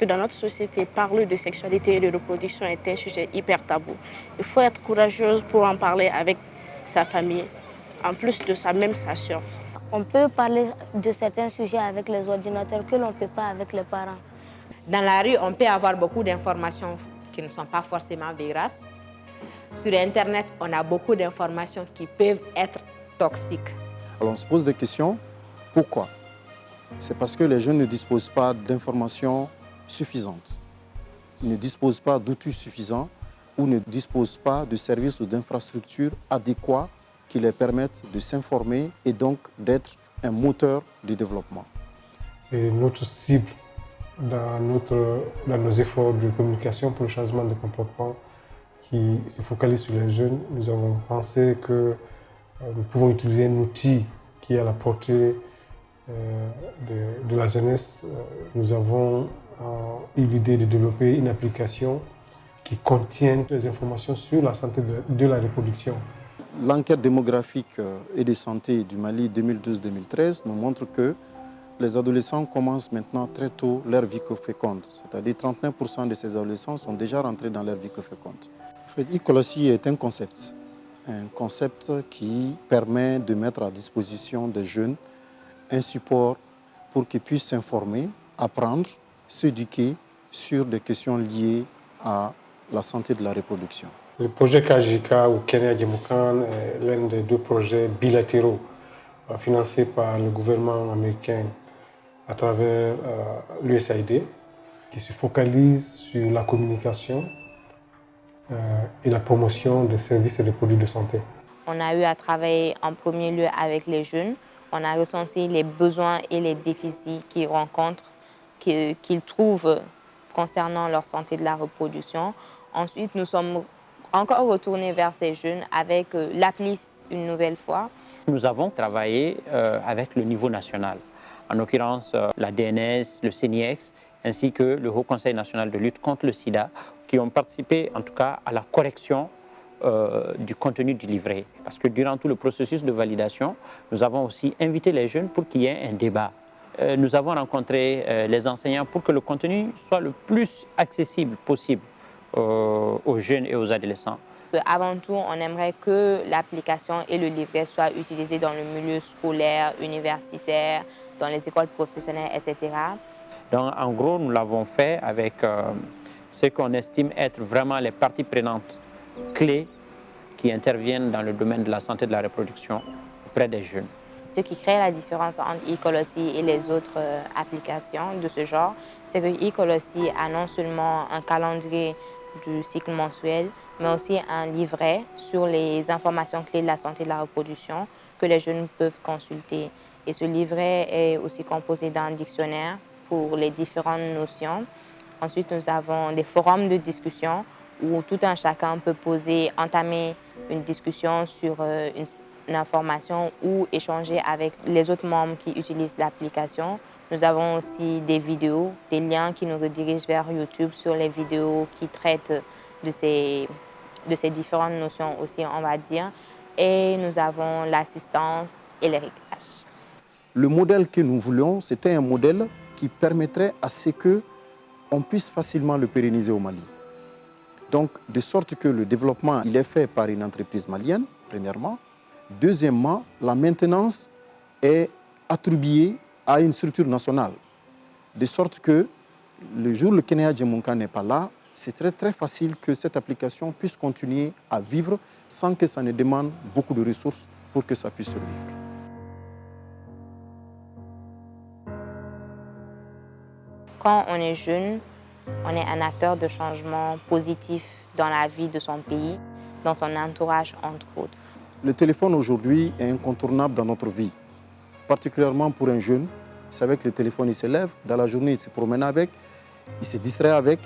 que dans notre société, parler de sexualité et de reproduction est un sujet hyper tabou. Il faut être courageuse pour en parler avec sa famille, en plus de ça, même sa sœur. On peut parler de certains sujets avec les ordinateurs que l'on ne peut pas avec les parents. Dans la rue, on peut avoir beaucoup d'informations qui ne sont pas forcément véracées. Sur Internet, on a beaucoup d'informations qui peuvent être toxiques. Alors on se pose des questions. Pourquoi? C'est parce que les jeunes ne disposent pas d'informations suffisantes. Ils ne disposent pas d'outils suffisants ou ne disposent pas de services ou d'infrastructures adéquats qui les permettent de s'informer et donc d'être un moteur du développement. Et notre cible dans nos efforts de communication pour le changement de comportement qui se focalise sur les jeunes, nous avons pensé que nous pouvons utiliser un outil qui est à la portée de la jeunesse. Nous avons eu l'idée de développer une application qui contient des informations sur la santé de la reproduction. L'enquête démographique et de santé du Mali 2012-2013 nous montre que les adolescents commencent maintenant très tôt leur vie féconde. C'est-à-dire 39% de ces adolescents sont déjà rentrés dans leur vie féconde. En fait, e-Colossy est un concept qui permet de mettre à disposition des jeunes un support pour qu'ils puissent s'informer, apprendre, s'éduquer sur des questions liées à la santé de la reproduction. Le projet KJK ou Kenya Djemukan est l'un des 2 projets bilatéraux financés par le gouvernement américain à travers l'USAID qui se focalise sur la communication et la promotion des services et des produits de santé. On a eu à travailler en premier lieu avec les jeunes. On a recensé les besoins et les déficits qu'ils rencontrent, qu'ils trouvent concernant leur santé de la reproduction. Ensuite, nous sommes encore retournés vers ces jeunes avec l'appli une nouvelle fois. Nous avons travaillé avec le niveau national, en l'occurrence la DNS, le CNIEX, ainsi que le Haut Conseil national de lutte contre le sida, qui ont participé en tout cas à la correction du contenu du livret. Parce que durant tout le processus de validation, nous avons aussi invité les jeunes pour qu'il y ait un débat. Nous avons rencontré les enseignants pour que le contenu soit le plus accessible possible aux jeunes et aux adolescents. Avant tout, on aimerait que l'application et le livret soient utilisés dans le milieu scolaire, universitaire, dans les écoles professionnelles, etc. Donc, en gros, nous l'avons fait avec ce qu'on estime être vraiment les parties prenantes clés qui interviennent dans le domaine de la santé de la reproduction auprès des jeunes. Ce qui crée la différence entre e-Colossy et les autres applications de ce genre, c'est que e-Colossy a non seulement un calendrier du cycle mensuel, mais aussi un livret sur les informations clés de la santé de la reproduction que les jeunes peuvent consulter. Et ce livret est aussi composé d'un dictionnaire pour les différentes notions. Ensuite, nous avons des forums de discussion où tout un chacun peut entamer une discussion sur une information ou échanger avec les autres membres qui utilisent l'application. Nous avons aussi des vidéos, des liens qui nous redirigent vers YouTube sur les vidéos qui traitent de ces différentes notions aussi, on va dire. Et nous avons l'assistance et les réglages. Le modèle que nous voulions, c'était un modèle qui permettrait à ce qu'on puisse facilement le pérenniser au Mali. Donc, de sorte que le développement, il est fait par une entreprise malienne, premièrement. Deuxièmement, la maintenance est attribuée à une structure nationale. De sorte que le jour où le Kenya Djemukan n'est pas là, c'est très facile que cette application puisse continuer à vivre sans que ça ne demande beaucoup de ressources pour que ça puisse survivre. Quand on est jeune, on est un acteur de changement positif dans la vie de son pays, dans son entourage, entre autres. Le téléphone aujourd'hui est incontournable dans notre vie, particulièrement pour un jeune. C'est avec le téléphone, il se lève, dans la journée, il se promène avec, il se distrait avec,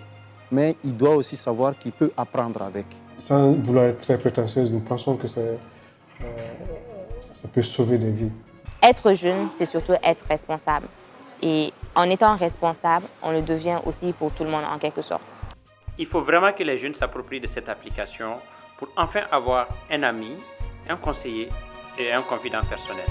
mais il doit aussi savoir qu'il peut apprendre avec. Sans vouloir être très prétentieuse, nous pensons que ça peut sauver des vies. Être jeune, c'est surtout être responsable. Et en étant responsable, on le devient aussi pour tout le monde en quelque sorte. Il faut vraiment que les jeunes s'approprient de cette application pour enfin avoir un ami, un conseiller et un confident personnel.